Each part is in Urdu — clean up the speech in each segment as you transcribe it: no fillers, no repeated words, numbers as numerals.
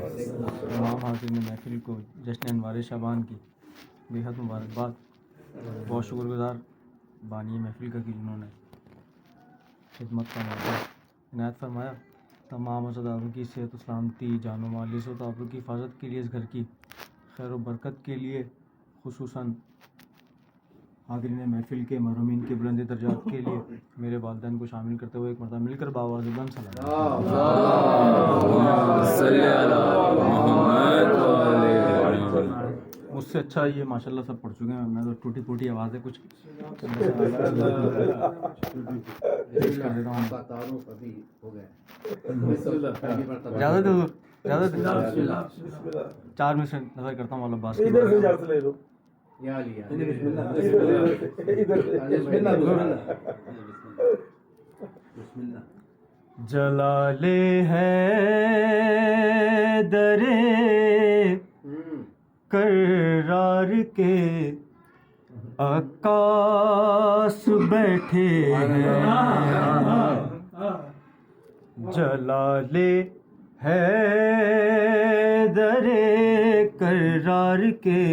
تمام حاضرین محفل کو جشن انوار شعبان کی بے حد مبارکباد. بہت شکر گزار بانی محفل کا کہ جنہوں نے خدمت کا موقع عنایت فرمایا. تمام عزاداروں کی صحت و سلامتی، جان و مال، عزت و آبرو کی حفاظت کے لیے، اس گھر کی خیر و برکت کے لیے، خصوصاً حاضرین محفل کے محرومین کے بلند درجات کے لیے میرے والدین کو شامل کرتے ہوئے ایک مرتبہ مل کر بآواز بلند سلام. مجھ سے اچھا یہ ماشاءاللہ سب پڑھ چکے ہیں، میں تو ٹوٹی پھوٹی آواز ہے کچھ چار میں سے نظر کرتا ہوں عباس کی جلال حیدر کرار کے عکاس بیٹھے ہیں. جلال حیدر کرار کے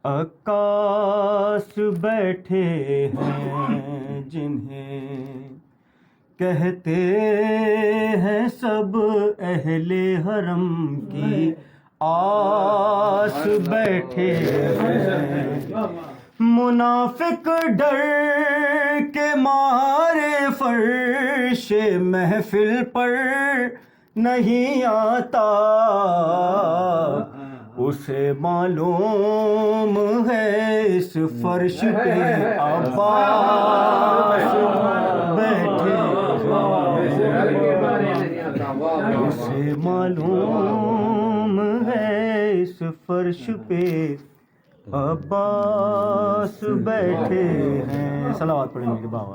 عکاس بیٹھے ہیں، جنہیں کہتے ہیں سب اہل حرم کی آس بیٹھے ہیں. منافق ڈر کے مارے فرش محفل پر نہیں آتا، اسے معلوم ہے اس فرش پہ عباس بیٹھے ہیں. اسے معلوم ہے اس فرش پہ عباس بیٹھے ہیں. صلوات پڑھیں گے بابا.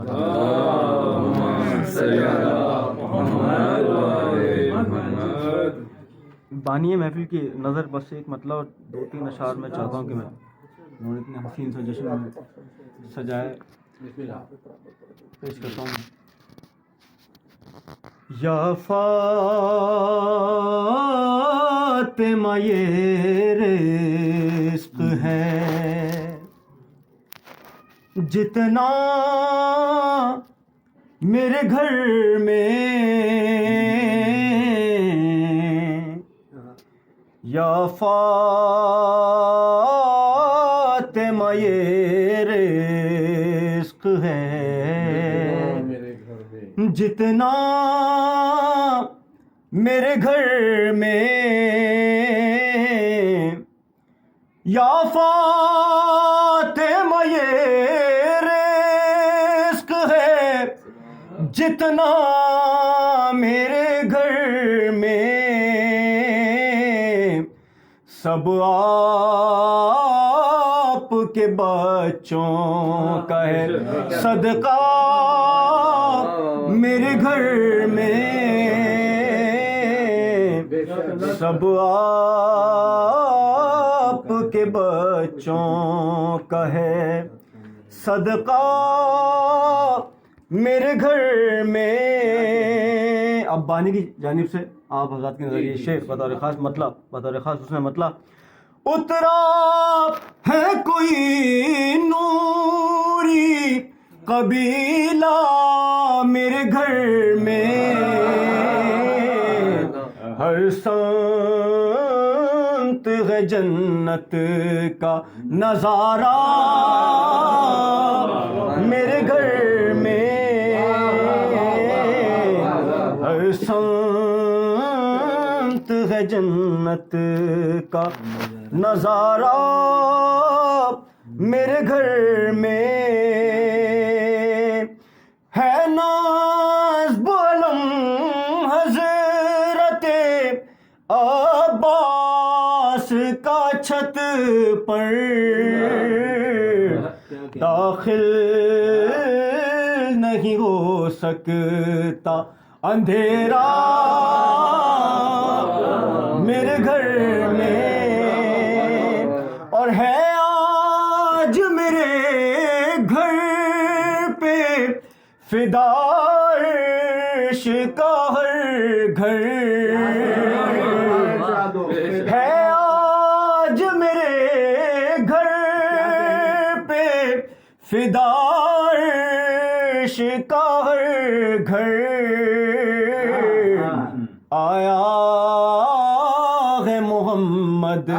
بانی محفل کی نظر بس ایک مطلب اور دو تین اشعار میں چاہتا ہوں کہ میں انہوں نے اتنے حسین سے جشن میں سجائے پیش کرتا ہوں. یا فاطمہ یہ رزق ہے جتنا میرے گھر میں، یا فاطمہ یہ رزق ہے جتنا میرے گھر میں، یا فاطمہ یہ رزق ہے جتنا میرے گھر میں، سب آپ کے بچوں کا ہے صدقہ میرے گھر میں، سب آپ کے بچوں کا ہے صدقہ میرے گھر میں. اب بانی کی جانب سے آپ حضرات کے نظریے شعر بطور خاص مطلب اس میں مطلب اترا ہے کوئی نوری قبیلہ میرے گھر میں، ہر سمت ہے جنت کا نظارہ میرے گھر میں، ہر سمت ہے جنت کا نظارہ میرے گھر میں، ہے ناز بلم حضرت عباس کا چھت پر، داخل نہیں ہو سکتا اندھیرا میرے گھر میں، اور ہے آج میرے گھر پہ فدائش کا ہر گھر، فدا عرش کا ہر گھر آیا ہے محمد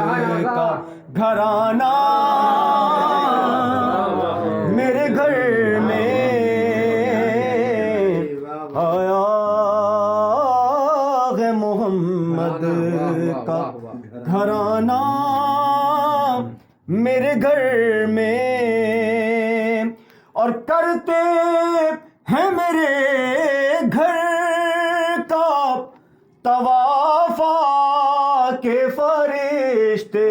کا گھرانہ میرے گھر میں آیا ہے محمد کا گھرانہ میرے گھر میں اور کرتے ہیں میرے گھر کا طواف کے فرشتے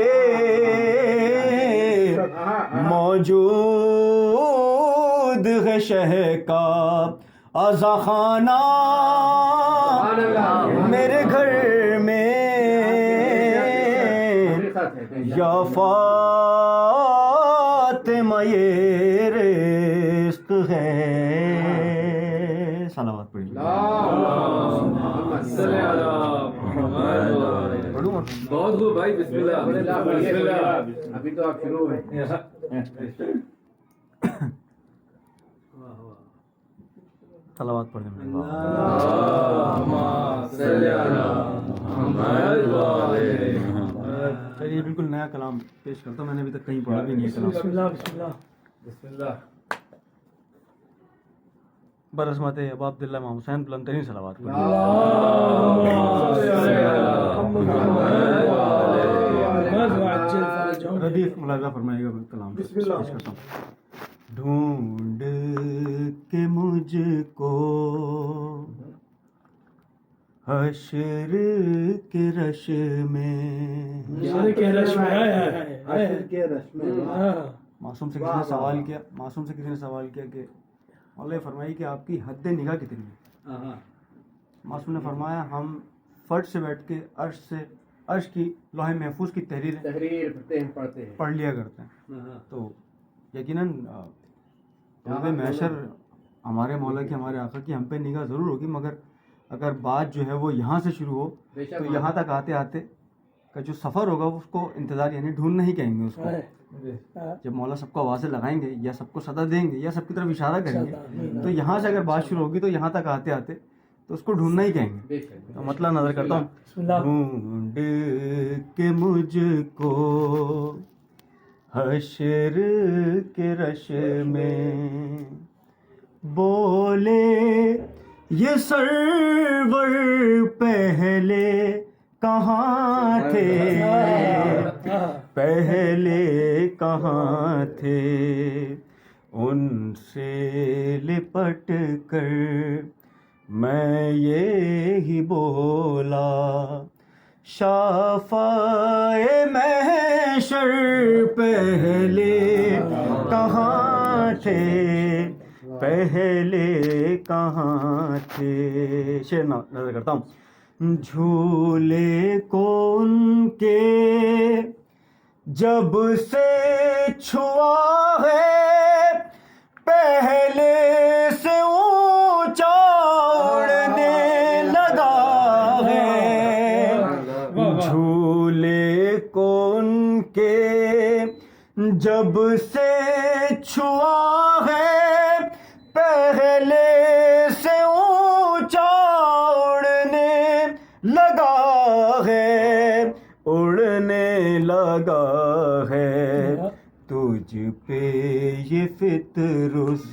موجود ہے شہ کا عزا خانہ میرے گھر میں یا فاطمہ یہ رزق ہے. صلوات پڑھیں. بہت خوب بھائی. بسم اللہ. ابھی تو آپ شروع ہیں. صلوات پڑھیں. چلیے بالکل نیا کلام پیش کرتا ہوں. میں نے ابھی تک کہیں پڑھا بھی نہیں ہے کلام. بسم اللہ. بسم اللہ. بسم اللہ. برحمت ابا عبداللہ امام حسین بلند ترین صلوات پڑھیں. ردیف ملاحظہ فرمائے گا کلام پیش کرتا ہوں. ڈھونڈ کے مجھ کو حشر کے رش میں. معصوم سے کسی نے سوال کیا کہ مولا فرمائی کہ آپ کی حد نگاہ کتنی ہے. معصوم نے فرمایا ہم فرش سے بیٹھ کے عرش کی لوح محفوظ کی تحریر پڑھ لیا کرتے ہیں. تو یقیناً محشر ہمارے مولا کی ہمارے آقا کی ہم پہ نگاہ ضرور ہوگی، مگر اگر بات جو ہے وہ یہاں سے شروع ہو تو یہاں تک آتے آتے کا جو سفر ہوگا اس کو انتظار یعنی ڈھونڈنا ہی کہیں گے اس کو. جب مولا سب کو آوازیں لگائیں گے یا سب کو صدا دیں گے یا سب کی طرف اشارہ کریں گے تو یہاں سے اگر بات شروع ہوگی تو یہاں تک آتے آتے تو اس کو ڈھونڈنا ہی کہیں گے. تو مطلب نظر کرتا ہوں. ڈھونڈ کے مجھ کو حشر کے رش میں بولے یہ سرور پہلے کہاں تھے، پہلے کہاں تھے. ان سے لپٹ کر میں یہی بولا شافعِ محشر پہلے کہاں تھے، پہلے کہاں تھے. شعر نظر کرتا ہوں. جھولے کو ان کے جب سے چھوا ہے پہلے سے اونچا اڑنے لگا ہے. جھولے کو ان کے جب سے چھوا ہے پہلے سے اونچا اڑنے لگا ہے، اڑنے لگا ہے. تجھ پہ یہ فطرس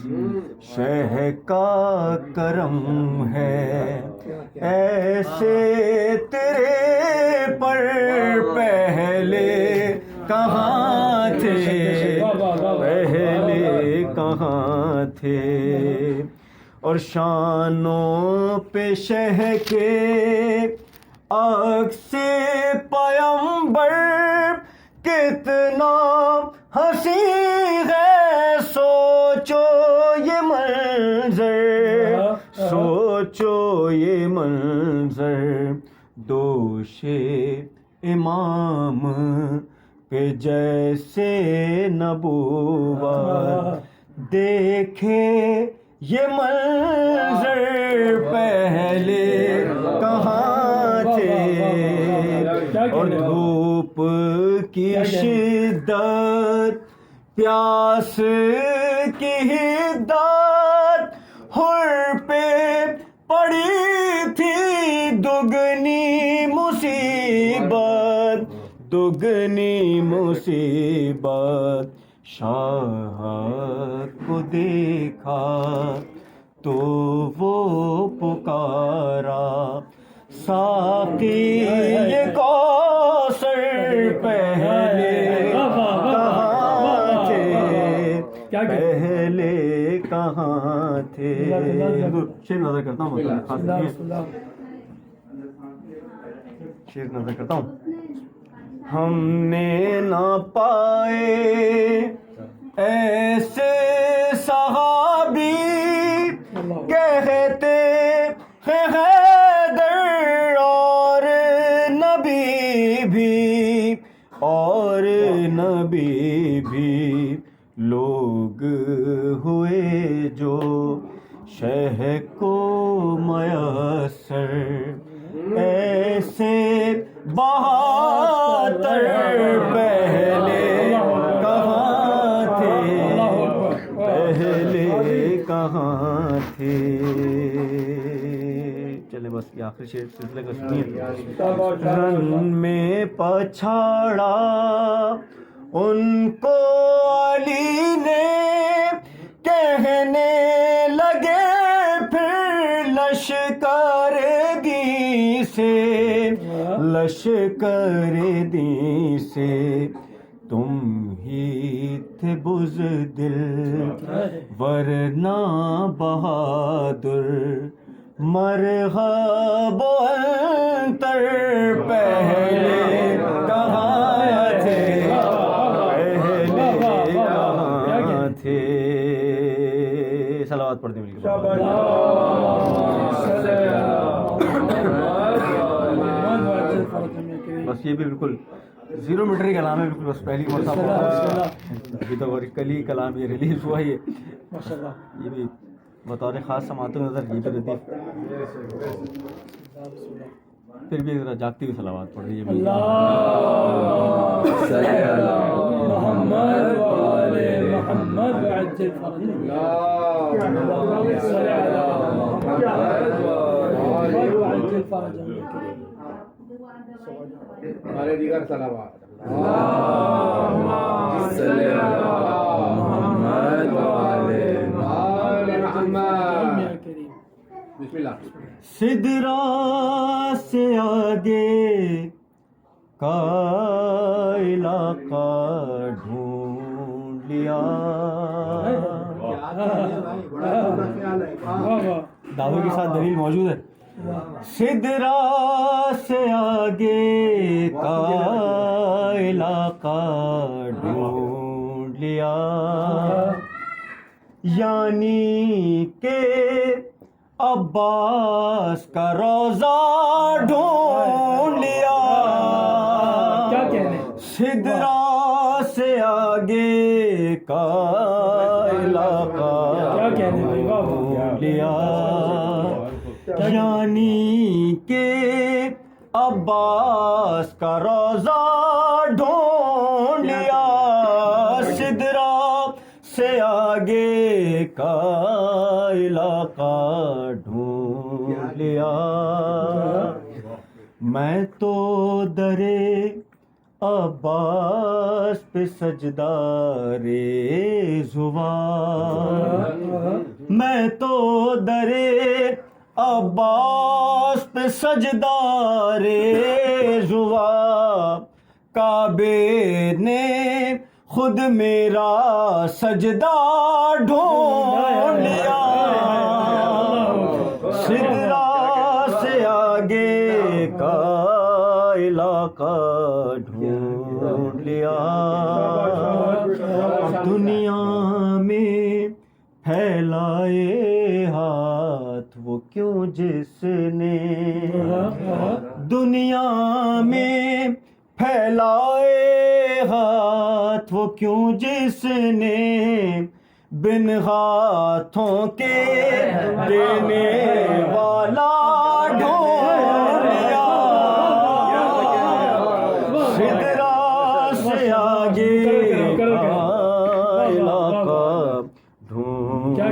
شہ کا کرم ہے، ایسے تیرے پر پہلے کہاں تھے، پہلے کہاں تھے. اور شانوں پہ شہ کے عکس پیمبر کتنا ہنسی ہے. سوچو یہ منظر، سوچو یہ منظر. دوش امام پہ جیسے نبوت دیکھے یہ منظر پہلے کہاں تھے. اور دھوپ کی شدت پیاس کی حدت حر پہ پڑی تھی دگنی مصیبت دگنی مصیبت شاہ کو دیکھا تو وہ پکارا ساقی یہ کوثر پہلے کہاں تھے پہلے کہاں تھے. شعر نظر کرتا ہوں شعر نظر کرتا ہوں. ہم نے نہ پائے ایسے صحابی کہتے ہیں حیدر اور نبی بھی لوگ ہوئے جو شہ کو میسر ایسے بہاتر پہلے کہاں تھے پہلے کہاں تھے. چلے بس یہ آخری شعر سلسلے کا سنیے. رن میں پچھاڑا ان کو علی نے کہنے لگے پھر لشکر دی سے تم ہی تھے بزدل ورنہ بہادر مرحب انتر پہلے کہاں تھے پہلے کہاں تھے. صلوات پڑھتے مل کے بس. یہ بھی بالکل 0 میٹر ہی کلام ہے, بالکل بس پہلی مرتبہ ابھی تو کل ہی کلام یہ ریلیز ہوا ہی ہے. یہ بھی بطور خاص سماعت نظر یہ بھی ردیف پھر بھی ذرا جاگتی ہوئی صلوات پڑھ رہی ہے. ہمارے دیگر صلوات بسم اللہ. سدرا سے آگے کا علاقہ ڈھونڈ لیا. دعوے کے ساتھ دلیل موجود ہے. سدرا سے آگے کا علاقہ ڈھونڈ لیا یعنی کہ عباس کا روضہ ڈھونڈ لیا. سدرا سے آگے کا علاقہ ڈھونڈ لیا یعنی کہ عباس کا روضہ ڈھونڈ لیا. سدرا سے آگے کا علاقہ ڈھونڈ لیا. میں تو درے عباس پہ سجدہ ریز ہوا. میں تو درے عباس پہ سجدہ ریز ہوا. کعبے نے خود میرا سجدہ ڈھونڈ لیا. سدرا سے آگے کا علاقہ ڈھونڈ لیا. دنیا میں پھیلائے ہاتھ وہ کیوں جس نے دنیا میں پھیلائے ہاتھ وہ کیوں جس نے بن ہاتھوں کے دینے والا ڈھونڈ لیا. سدرا سے آگے کا علاقہ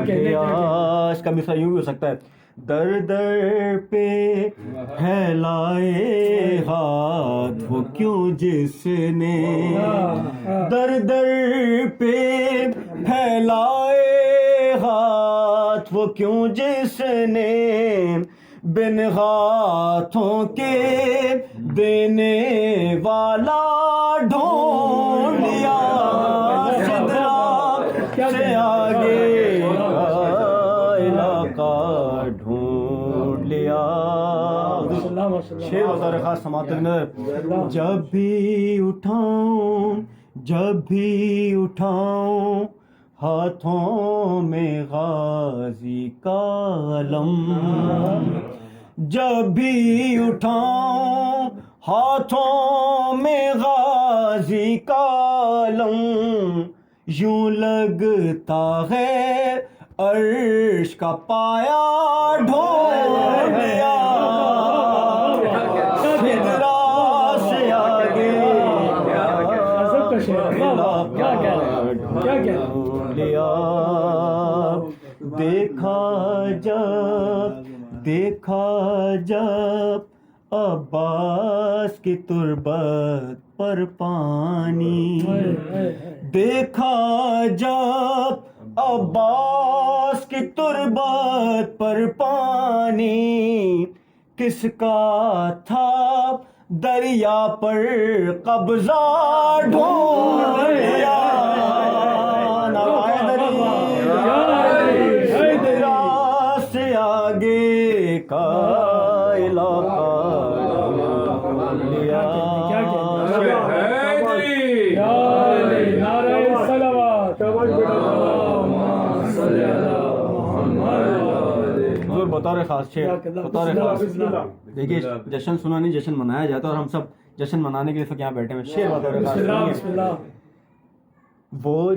اس کا مصرع یوں بھی ہو سکتا ہے، در در پہ پھیلائے ہاتھ وہ کیوں جس نے، در در پہ پھیلائے ہاتھ وہ کیوں جس نے، بن ہاتھوں کے دینے والا ڈھونڈ لیا، سدرا سے آگے کا علاقہ ڈھونڈ لیا۔ شعر بطور خاص سماعت نظر، جب بھی اٹھاؤں ہاتھوں میں غازی کا علم، جب بھی اٹھاؤں ہاتھوں میں غازی کا علم، یوں لگتا ہے عرش کا پایا ڈھونڈ لیا، سدرا سے آگے ڈھونڈ لیا، دیکھا جب عباس کی تربت پر پانی، دیکھا جب عباس کی تربت پر پانی، کس کا تھا دریا پر قبضہ ڈھونڈ لیا، سدرا سے آگے کا علاقہ ڈھونڈ لیا۔ بطور خاص بطور خاص دیکھیے، جشن سنا نہیں، جشن منایا جاتا ہے اور ہم سب جشن منانے کے لیے یہاں بیٹھے ہیں۔ شعر بطور خاص، وہ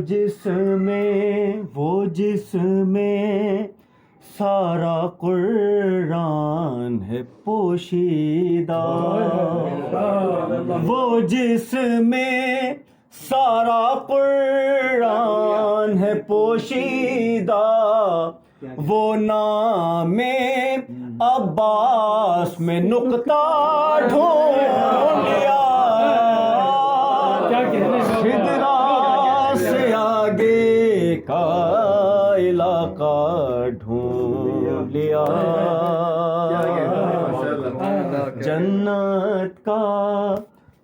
جس میں سارا قرآن ہے پوشیدہ، وہ جس میں سارا قرآن ہے پوشیدہ، وہ نام عباس میں نقطہ ڈھونڈ لیا، سدرا سے آگے کا علاقہ ڈھونڈ لیا، جنت کا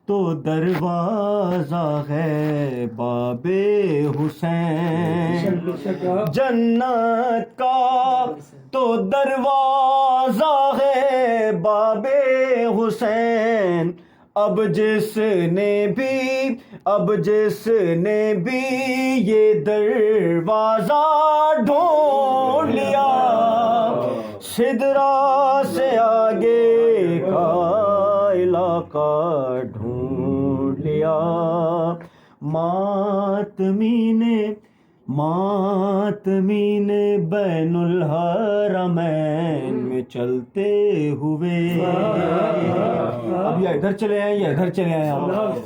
تو دروازہ ہے باب حسین، جنت کا تو دروازہ ہے باب حسین، اب جس نے بھی یہ دروازہ ڈھونڈ لیا، سدرا سے آگے کا علاقہ ڈھونڈ لیا، ماتمی نے بین الحرمین میں چلتے ہوئے، اب یا ادھر چلے آئے یا ادھر چلے آئے،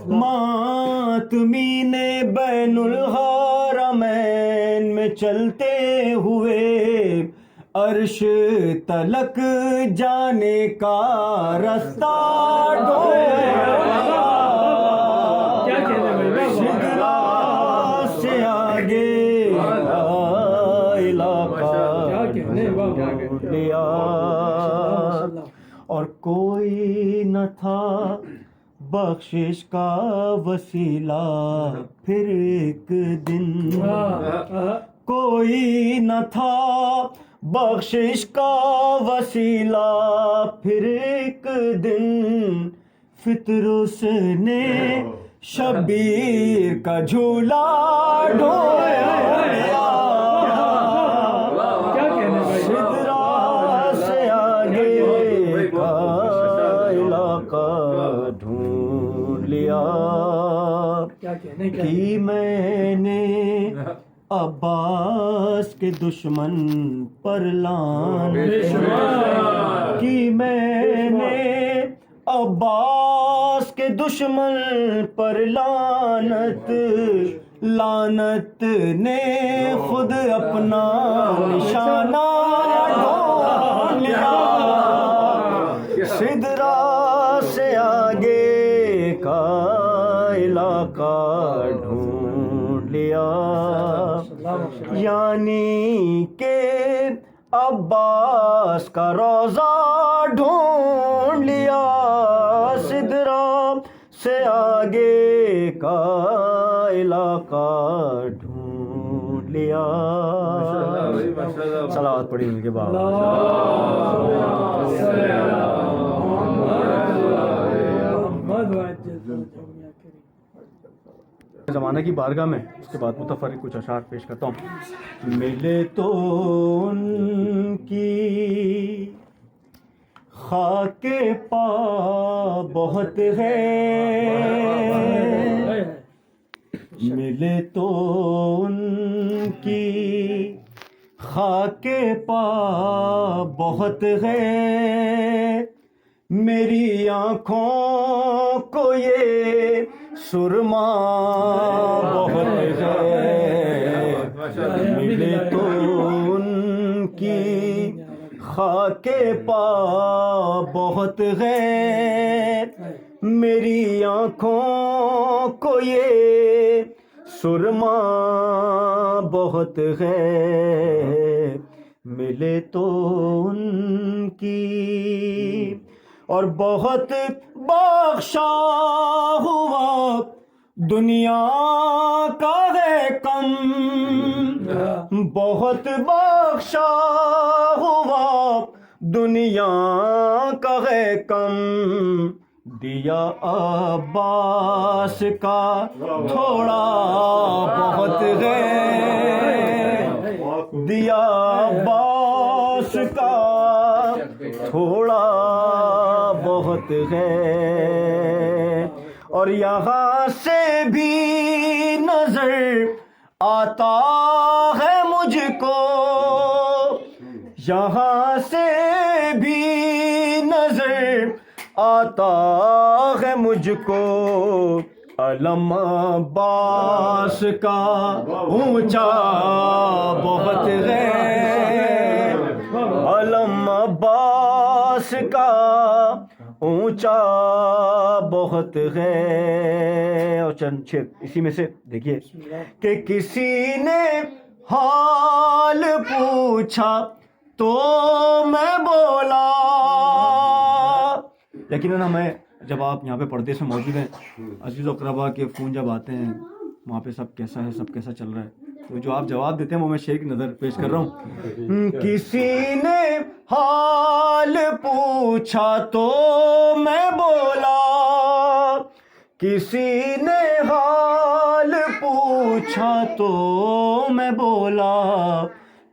ماتمی نے بین الحرمین میں چلتے ہوئے، عرش تلک جانے کا رستہ ڈھونڈ لیا، سدرا سے آگے کا علاقہ ڈھونڈ لیا، اور کوئی نہ تھا بخشش کا وسیلہ، پھر ایک دن کوئی نہ تھا بخشش کا وسیلہ، پھر ایک دن فطرس نے شبیر کا جھولا ڈھونڈ لیا، سدرا سے آگے کا علاقہ ڈھونڈ لیا، کہ میں نے عباس کے دشمن پر لعنت، کہ میں نے عباس کے دشمن پر لعنت، لعنت نے خود اپنا نشانہ ڈھونڈ لیا، سدرا سے آگے کا علاقہ ڈھونڈ لیا، یعنی کہ عباس کا روضہ ڈھونڈ لیا، سدرا سے آگے کا علاقہ ڈھونڈ لیا۔ صلوات پڑھی ان کے بعد۔ زمانہ کی بارگاہ میں اس کے بعد متفرق کچھ اشعار پیش کرتا ہوں۔ ملے تو ان کی خاک پا بہت ہے، ملے تو ان کی خاک پا بہت ہے، میری آنکھوں کو یہ سرما بہت ہے، ملے تو ان کی خاک پا بہت ہے، میری آنکھوں کو یہ سرما بہت ہے، ملے تو ان کی، اور بہت بخشا ہوا دنیا کا ہے کم، بہت بخشا ہوا دنیا کا ہے کم، دیا عباس کا تھوڑا بہت ہے، دیا عباس کا تھوڑا بہت ہے، اور یہاں سے بھی نظر آتا ہے مجھ کو، یہاں سے بھی نظر آتا ہے مجھ کو، علم عباس کا اونچا بہت ہے، علم عباس کا اونچا بہت ہے۔ اور چند شعر اسی میں سے دیکھیے کہ کسی نے حال پوچھا تو میں بولا، یقیناً ہمیں جب آپ یہاں پہ پردے سے موجود ہیں، عزیز و اقربا کے فون جب آتے ہیں وہاں پہ سب کیسا ہے، سب کیسا چل رہا ہے، تو جو آپ جواب دیتے ہیں وہ میں شیخ کی نظر پیش کر رہا ہوں۔ کسی نے حال پوچھا تو میں بولا، کسی نے حال پوچھا تو میں بولا،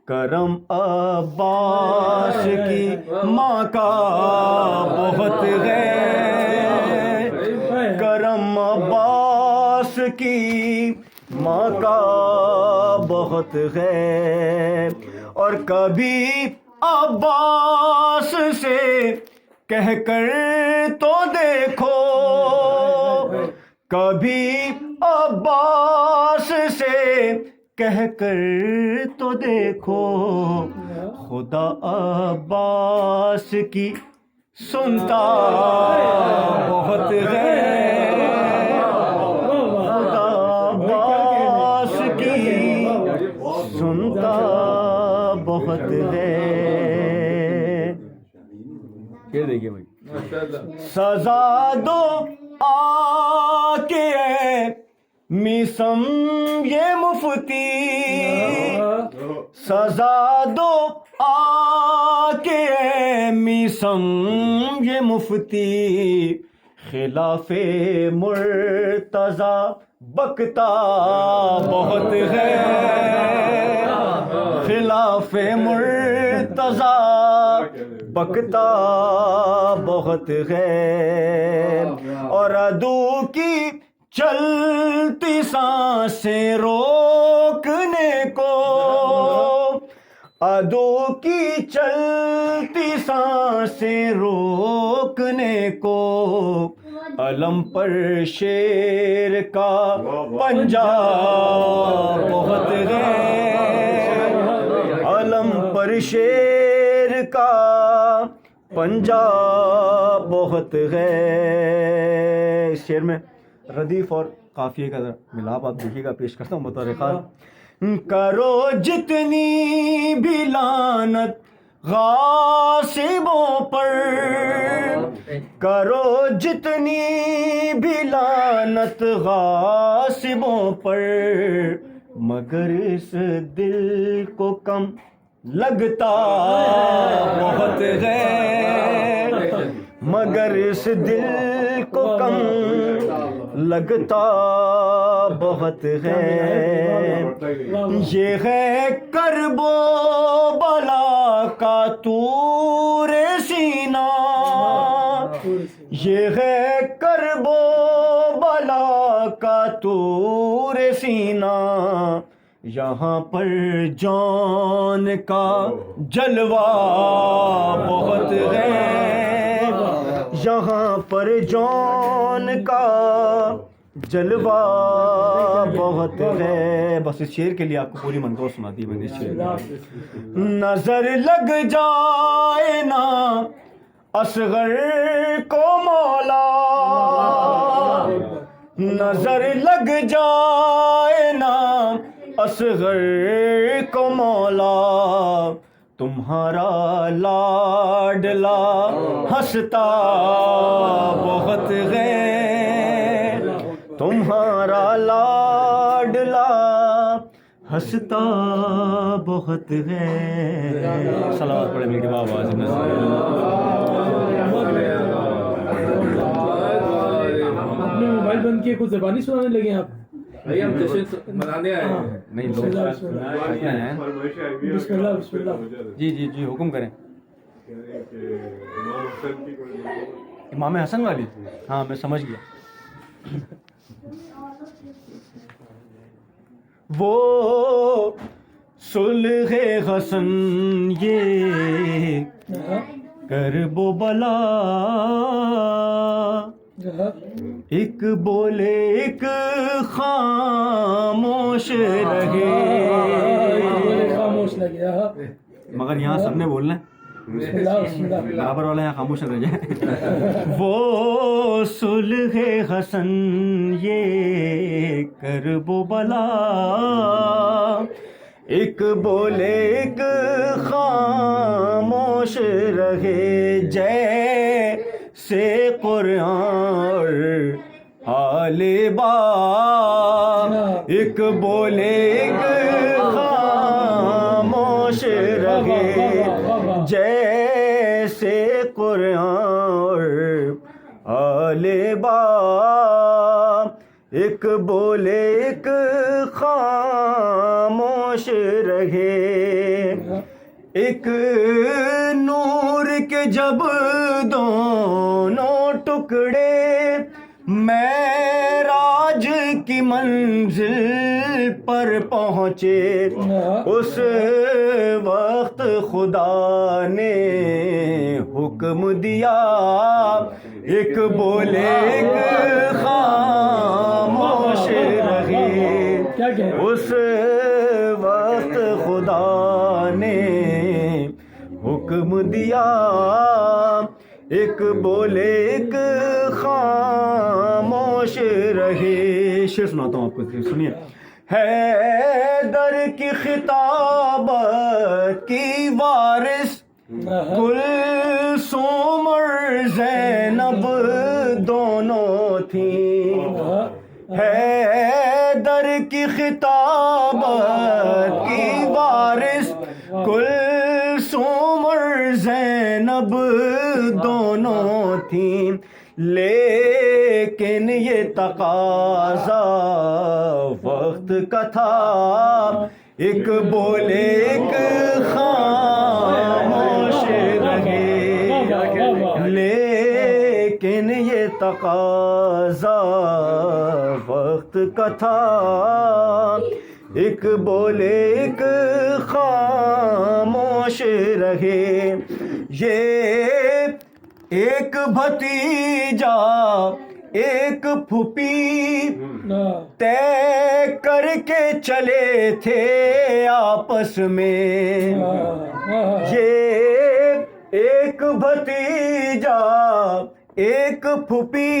کرم عباس کی ماں کا بہت ہے، کرم عباس کی ماں کا بہت ہے، اور کبھی عباس سے کہہ کر تو دیکھو، کبھی عباس سے کہہ کر تو دیکھو، خدا عباس کی سنتا بہت ہے، خدا عباس کی سنتا بہت ہے۔ یہ دیکھیے بھائی، سزا دو آ کے میسم یہ مفتی، سزا دو آ کے میسم یہ مفتی، خلاف مرتضی بکتا بہت ہے، خلاف مرتضی بکتا بہت ہے، اور عدو کی چلتی سانسیں روکنے کو، عدو کی چلتی سانسیں روکنے کو، علم پر شیر کا پنجہ بہت ہے، علم پر شیر کا پنجہ بہت ہے. اس شعر میں ردیف اور قافیے کا ملاپ آپ دیکھیے گا. پیش کرتا ہوں بطور خال. کرو جتنی بھی لعنت غاصبوں پر، کرو جتنی بھی لعنت غاصبوں پر، مگر اس دل کو کم لگتا بہت ہے، مگر اس دل کو کم لگتا بہت ہے. یہ ہے کرب و بلا کا طور سینہ، یہ ہے کرب و بلا کا طور سینہ، یہاں پر جان کا جلوہ بہت ہے، یہاں پر جان کا جلوہ بہت ہے. بس اس شعر کے لیے آپ کو پوری منظور سنا دی میں نے. اس شعر نظر لگ جائے نا اصغر کو مولا، نظر لگ جائے نا اصغر کو مولا، تمہارا لاڈلا ہنستا بہت ہے، تمہارا لاڈلا ہنستا بہت ہے. صلوات پڑھیں میٹھی آواز میں. اپنے موبائل بند کیے کچھ زبانی سنانے لگے آپ؟ بھائی ہم جشن منانے آئے ہیں. نہیں لوگ بسم اللہ بسم اللہ. جی جی جی حکم کریں. امام حسن والی؟ ہاں میں سمجھ گیا. وہ صلح حسن یہ کرب و بلا، ایک بولے ایک خاموش رہے. خاموش لگے. مگر یہاں سب نے بولنا ہے، بسم اللہ بسم اللہ. برابر والا یہاں خاموش رہ جائے. وہ صلح حسن یہ کرب و بلا، ایک بولے ایک خاموش رہے، جیسے قرآن حال با، ایک بولے ایک خاموش رہے، جیسے قرآن حال با، ایک بولے ایک خاموش رہے. ایک نور کے جب دونوں ٹکڑے معراج کی منزل پر پہنچے، اس وقت خدا نے حکم دیا، ایک بولے ایک خاموش رہے. اس وقت خدا نے حکم دیا، ایک بولے ایک خاموش رہے. شعر سناتا ہوں آپ کو، سنیے. حیدر کی خطابت کی وارث کلثوم اور زینب دونوں تھیں. حیدر کی خطابت کی وارث کلثوم اور زینب دونوں تھیں، لیکن یہ تقاضا وقت کا تھا، ایک بولے ایک خاموش رہے، لیکن یہ تقاضا وقت کا تھا، ایک بولے ایک خاموش رہے. یہ ایک بھتیجا ایک پھوپھی ہاں طے کر کے چلے تھے آپس میں، یہ ایک بھتیجا ایک پھوپھی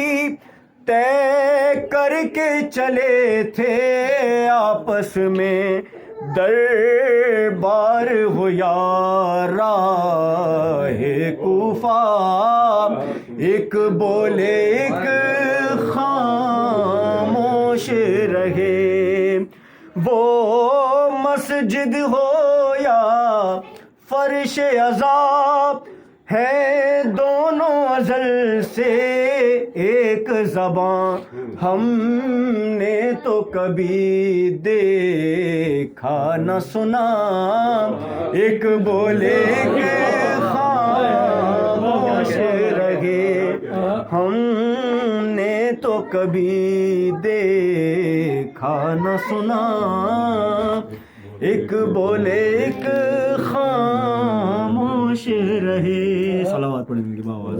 طے کر کے چلے تھے آپس میں، دربار ہو یا راہ کوفہ، ایک بولے ایک خاموش رہے، وہ مسجد ہو یا فرش عذاب، ہے دونوں ازل سے ایک زبان، ہم نے تو کبھی دیکھا نہ سنا، ایک بولے کہ خاموش رہے، ہم نے تو کبھی دیکھا نہ سنا، ایک بولے ایک خاموش رہے۔ صلوات پڑھیں گے باواز۔